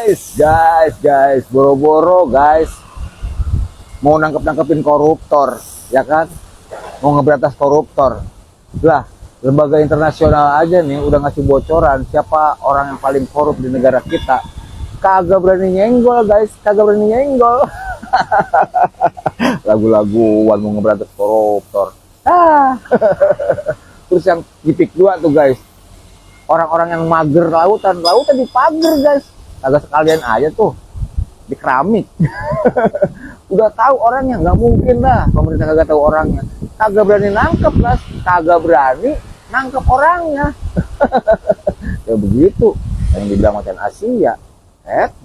guys, boro-boro guys, mau nangkepin koruptor, ya kan? Mau ngeberantas koruptor. Lah, lembaga internasional aja nih udah ngasih bocoran siapa orang yang paling korup di negara kita. Kagak berani nyenggol guys, kagak berani nyenggol. Lagu-laguan mau ngeberantas koruptor. Terus yang tipik 2 tuh guys, orang-orang yang mager lautan dipager guys. Kagak sekalian aja tuh di keramik. Udah tahu orangnya, nggak mungkin lah pemerintah kagak tahu orangnya. Kagak berani nangkep guys, kagak berani nangkep orangnya. Ya begitu yang dibilang macan Asia.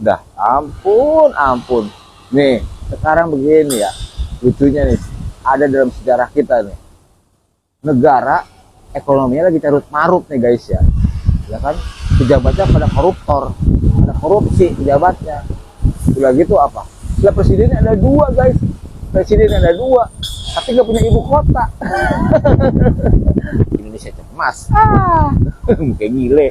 Dah ampun. Nih sekarang begini ya, lucunya nih, ada dalam sejarah kita nih, negara ekonominya lagi carut marut nih guys ya kan, pejabatnya pada koruptor, pada korupsi pejabatnya. Udah gitu apa? Lah presidennya ada 2 guys, tapi nggak punya ibu kota. Indonesia cemas, kayak gile.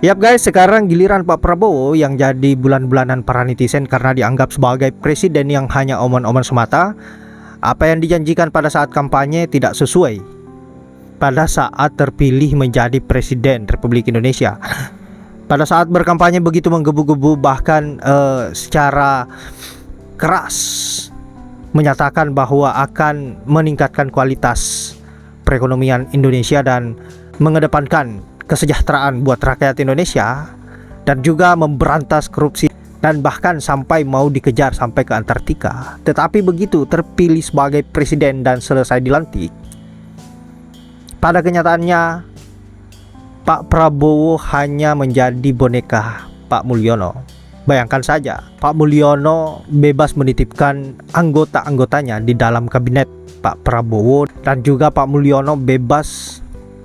Yap guys, sekarang giliran Pak Prabowo yang jadi bulan-bulanan para netizen karena dianggap sebagai presiden yang hanya omongan-omongan semata. Apa yang dijanjikan pada saat kampanye tidak sesuai pada saat terpilih menjadi presiden Republik Indonesia. Pada saat berkampanye begitu menggebu-gebu, bahkan secara keras menyatakan bahwa akan meningkatkan kualitas perekonomian Indonesia dan mengedepankan kesejahteraan buat rakyat Indonesia, dan juga memberantas korupsi, dan bahkan sampai mau dikejar sampai ke Antartika. Tetapi begitu terpilih sebagai presiden dan selesai dilantik, pada kenyataannya Pak Prabowo hanya menjadi boneka Pak Mulyono. Bayangkan saja, Pak Mulyono bebas menitipkan anggota-anggotanya di dalam kabinet Pak Prabowo, dan juga Pak Mulyono bebas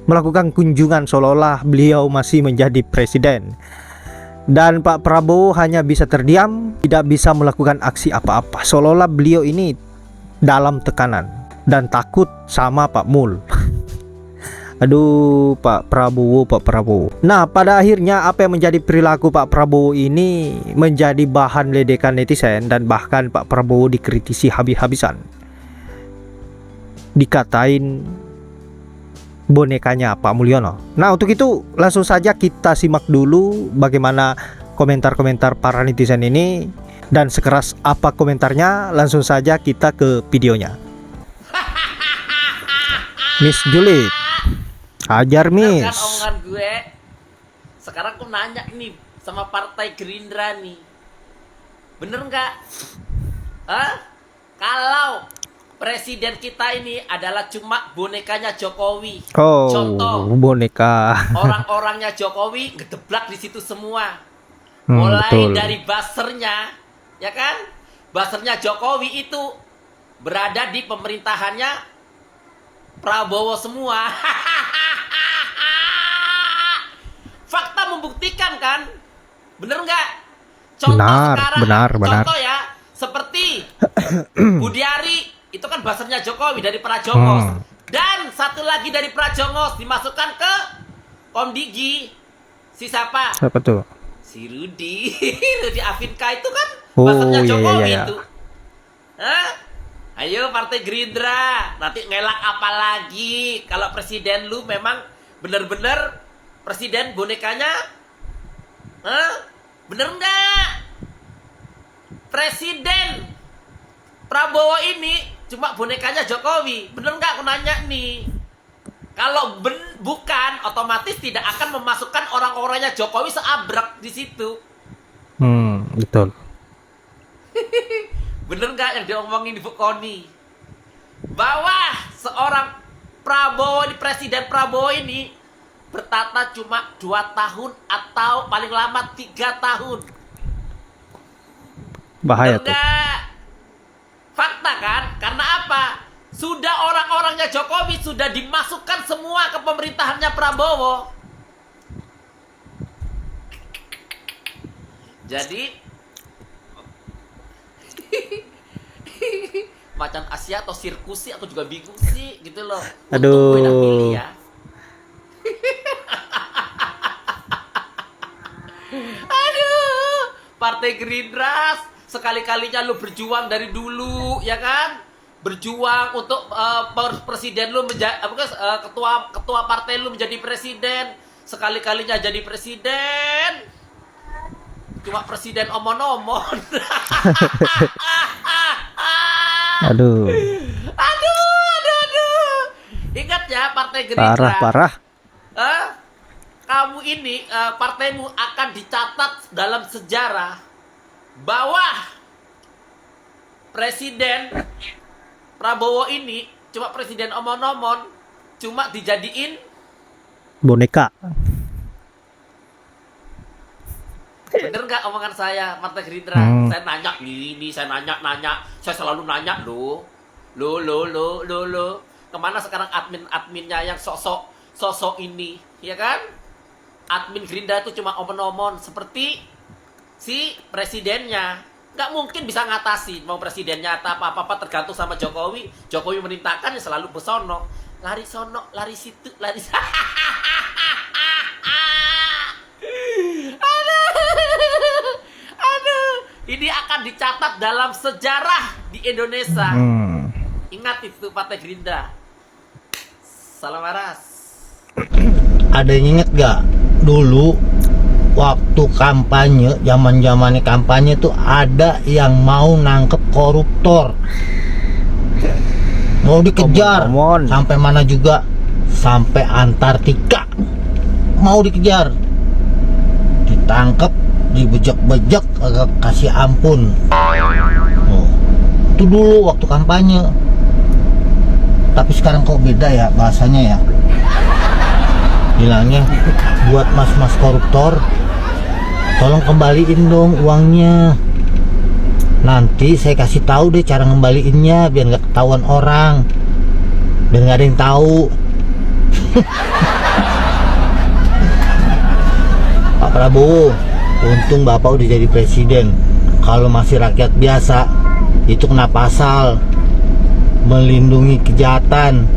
melakukan kunjungan seolah-olah beliau masih menjadi presiden. Dan Pak Prabowo hanya bisa terdiam, tidak bisa melakukan aksi apa-apa, seolah-olah beliau ini dalam tekanan dan takut sama Pak Mul. Aduh, Pak Prabowo. Nah, pada akhirnya apa yang menjadi perilaku Pak Prabowo ini menjadi bahan ledekan netizen, dan bahkan Pak Prabowo dikritisi habis-habisan. Dikatain bonekanya Pak Mulyono. Nah, untuk itu langsung saja kita simak dulu bagaimana komentar-komentar para netizen ini, dan sekeras apa komentarnya langsung saja kita ke videonya. Miss Juliet, hajar Miss. Kan omongan gue. Sekarang aku nanya nih sama Partai Gerindra nih, bener nggak? Kalau presiden kita ini adalah cuma bonekanya Jokowi. Contoh, boneka. Orang-orangnya Jokowi ngedeblak di situ semua. Mulai betul. dari buzzernya, ya kan? Buzzernya Jokowi itu berada di pemerintahannya Prabowo semua. Fakta membuktikan kan? Bener nggak? Contoh benar. Contoh ya, seperti Budiari. Itu kan bahasanya Jokowi dari Prajongos. Dan satu lagi dari Prajongos dimasukkan ke Komdigi. Si siapa? Siapa tuh? Si Rudi. Rudi Afinka itu kan bahasanya Jokowi iya. itu. Hah? Ayo Partai Gerindra, nanti ngelak apa lagi kalau presiden lu memang bener-bener presiden bonekanya? Bener nggak? Presiden Prabowo ini cuma bonekanya Jokowi, bener nggak? Aku nanya nih. Kalau bukan, otomatis tidak akan memasukkan orang-orangnya Jokowi seabrek di situ. Betul. Bener nggak yang diomongin Ibu Koni? Bahwa seorang Prabowo, presiden Prabowo ini bertata cuma 2 tahun atau paling lama 3 tahun. Bahaya bener tuh. Gak? Fakta kan? Karena apa? Sudah orang-orangnya Jokowi sudah dimasukkan semua ke pemerintahannya Prabowo. Jadi macan Asia atau sirkus sih, aku juga bingung sih gitu loh. Aduh. Untung gue udah pilih ya. Aduh, Partai Gerindra sekali-kalinya lu berjuang dari dulu, ya kan? Berjuang untuk presiden lu menjadi ketua partai lu menjadi presiden. Sekali-kalinya jadi presiden. Cuma presiden omon-omon. Aduh, Aduh. Ingat ya Partai Gerindra. parah. Kamu ini partaimu akan dicatat dalam sejarah bahwa Presiden Prabowo ini cuma presiden omon-omon, cuma dijadiin Boneka. bener nggak omongan saya Partai Gerindra? Saya nanya gini, saya nanya, saya selalu nanya lo, kemana sekarang adminnya yang sosok ini, ya kan? Admin Gerindra itu cuma omon-omon seperti si presidennya. Nggak mungkin bisa ngatasi mau presidennya atau apa-apa tergantung sama Jokowi. Jokowi merintahkan ya selalu besono. Lari sono, lari situ, lari Aduh. Ini akan dicatat dalam sejarah di Indonesia. Ingat itu Partai Gerindra. Salam waras. Ada yang inget gak dulu waktu kampanye, zaman kampanye tuh ada yang mau nangkep koruptor, mau dikejar sampai mana juga, sampai Antartika mau dikejar, ditangkep, dibejek-bejek, agak kasih ampun. Itu dulu waktu kampanye. Tapi sekarang kok beda ya bahasanya ya. Bilangnya buat mas-mas koruptor, tolong kembaliin dong uangnya. Nanti saya kasih tahu deh cara ngembaliinnya biar nggak ketahuan orang, biar nggak ada yang tahu. Pak Prabowo, untung Bapak udah jadi presiden. Kalau masih rakyat biasa, itu kena pasal melindungi kejahatan.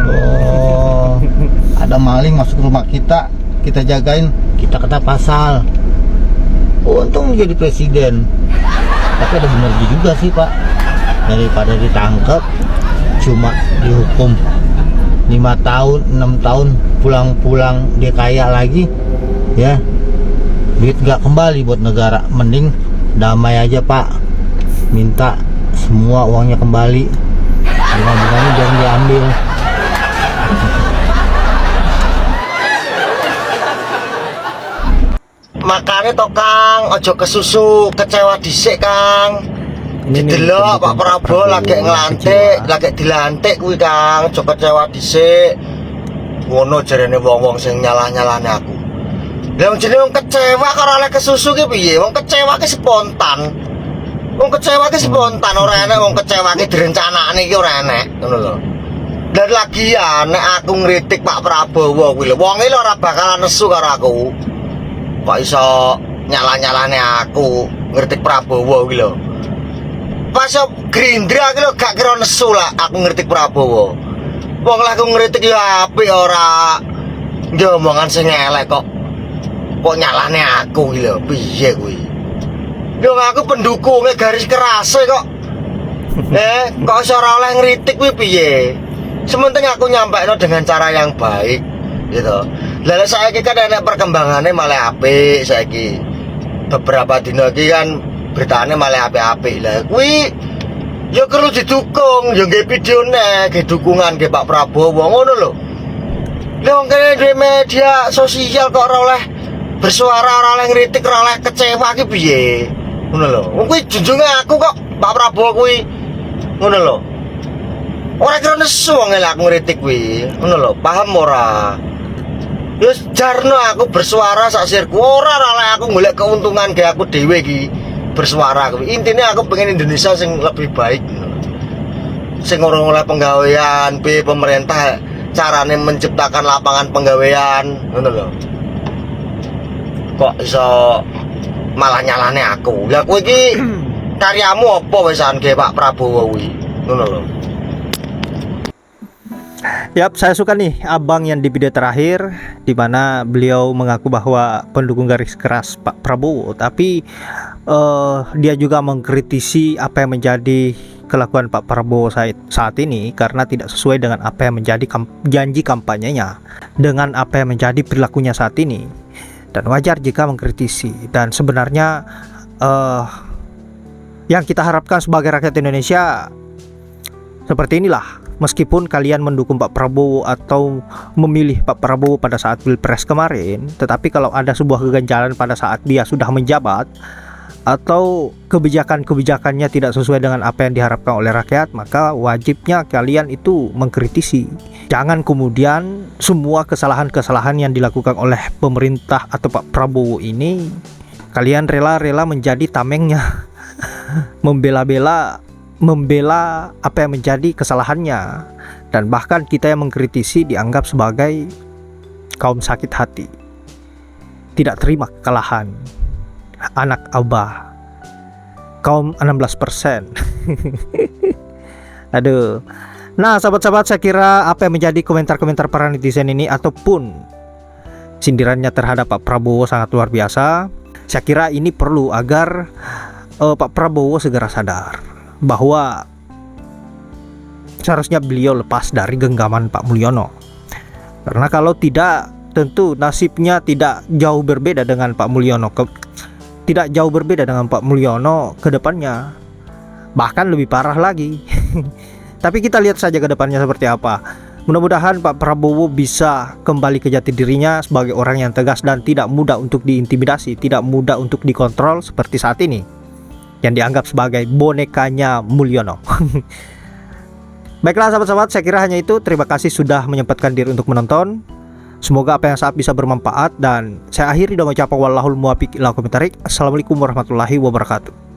Oh, ada maling masuk rumah kita jagain, kita kena pasal. Untung jadi presiden. Tapi ada benar juga sih Pak, daripada ditangkap cuma dihukum 5 tahun 6 tahun, pulang-pulang dia kaya lagi ya, duit gak kembali buat negara. Mending damai aja Pak, minta semua uangnya kembali, bunga-bunganya jangan diambil. Makanya toh Kang, ojo kesusu, kecewa dhisik Kang. Didelok Pak Prabowo lagi ngelantik, lagi dilantik kuwi Kang, ojo kecewa dhisik. Ngono jarene wong-wong sing nyalah-nyalahne aku. Lah jenenge wong kecewa karo oleh kesusu ki piye? Wong kecewa ki spontan. Wong kecewa ki spontan, ora enek wong kecewa ki direncanakne iki ora enek, ngono lho. Dan lagi ya nek aku ngritik Pak Prabowo kuwi lho, wonge lho ora bakalan nesu karo aku. Kok iso nyalah-nyalane aku ngritik Prabowo kuwi lho. Pas Gerindra kuwi lho gak kira nesu lah aku ngritik Prabowo. Wong lah aku ngritik ya apik ora. Dia omongan sing elek kok. Kok nyalahne aku kuwi lho, piye kuwi? Yo aku pendukungnya garis keras kok. Kok iso ora oleh ngritik kuwi piye? Sementing aku nyampaikno dengan cara yang baik gitu. Lalu saiki kan ada perkembangannya malah apik saiki. Beberapa dino iki kan beritane malah apik-apik. Lah kuwi ya perlu didukung, ya nggih videone, nggih dukungan nggih Pak Prabowo ngono lho. Lah wong kene di media sosial kok ora oleh bersuara, ora oleh ngritik, ora oleh kecewa ki piye? Ngono lho. Wong kuwi junjunge aku kok Pak Prabowo kuwi. Ngono lho. Ora kira nesu wong aku ngritik kuwi. Ngono lho, paham ora? Wis jarno aku bersuara sak sirku, ora aku golek keuntungan ge aku dhewe iki bersuara kuwi. Intine aku pengen Indonesia sing lebih baik. Sing ora oleh penggawean, pemerintah carane menciptakan lapangan penggawean, ngono lho. Kok iso malah nyalane aku. Lah kowe iki karyamu apa wisan ge Pak Prabowo kuwi? Ngono lho. Yap, saya suka nih abang yang di video terakhir di mana beliau mengaku bahwa pendukung garis keras Pak Prabowo, tapi dia juga mengkritisi apa yang menjadi kelakuan Pak Prabowo saat ini karena tidak sesuai dengan apa yang menjadi janji kampanyenya, dengan apa yang menjadi perilakunya saat ini. Dan wajar jika mengkritisi. Dan sebenarnya yang kita harapkan sebagai rakyat Indonesia seperti inilah. Meskipun kalian mendukung Pak Prabowo atau memilih Pak Prabowo pada saat Pilpres kemarin, tetapi kalau ada sebuah keganjalan pada saat dia sudah menjabat atau kebijakan-kebijakannya tidak sesuai dengan apa yang diharapkan oleh rakyat, maka wajibnya kalian itu mengkritisi. Jangan kemudian semua kesalahan-kesalahan yang dilakukan oleh pemerintah atau Pak Prabowo ini kalian rela-rela menjadi tamengnya, membela apa yang menjadi kesalahannya, dan bahkan kita yang mengkritisi dianggap sebagai kaum sakit hati, tidak terima kekalahan, anak abah, kaum 16%. Aduh. Nah, sahabat-sahabat, saya kira apa yang menjadi komentar-komentar para netizen ini ataupun sindirannya terhadap Pak Prabowo sangat luar biasa. Saya kira ini perlu agar Pak Prabowo segera sadar bahwa seharusnya beliau lepas dari genggaman Pak Mulyono. Karena kalau tidak, tentu nasibnya tidak jauh berbeda dengan Pak Mulyono, tidak jauh berbeda dengan Pak Mulyono ke depannya, bahkan lebih parah lagi. Tapi kita lihat saja ke depannya seperti apa. Mudah-mudahan Pak Prabowo bisa kembali ke jati dirinya sebagai orang yang tegas dan tidak mudah untuk diintimidasi, tidak mudah untuk dikontrol seperti saat ini, yang dianggap sebagai bonekanya Mulyono. Baiklah sahabat-sahabat, saya kira hanya itu. Terima kasih sudah menyempatkan diri untuk menonton. Semoga apa yang saat bisa bermanfaat, dan saya akhiri dengan ucapan wallahul muwaffiq ila aqwamit thoriq. Assalamualaikum warahmatullahi wabarakatuh.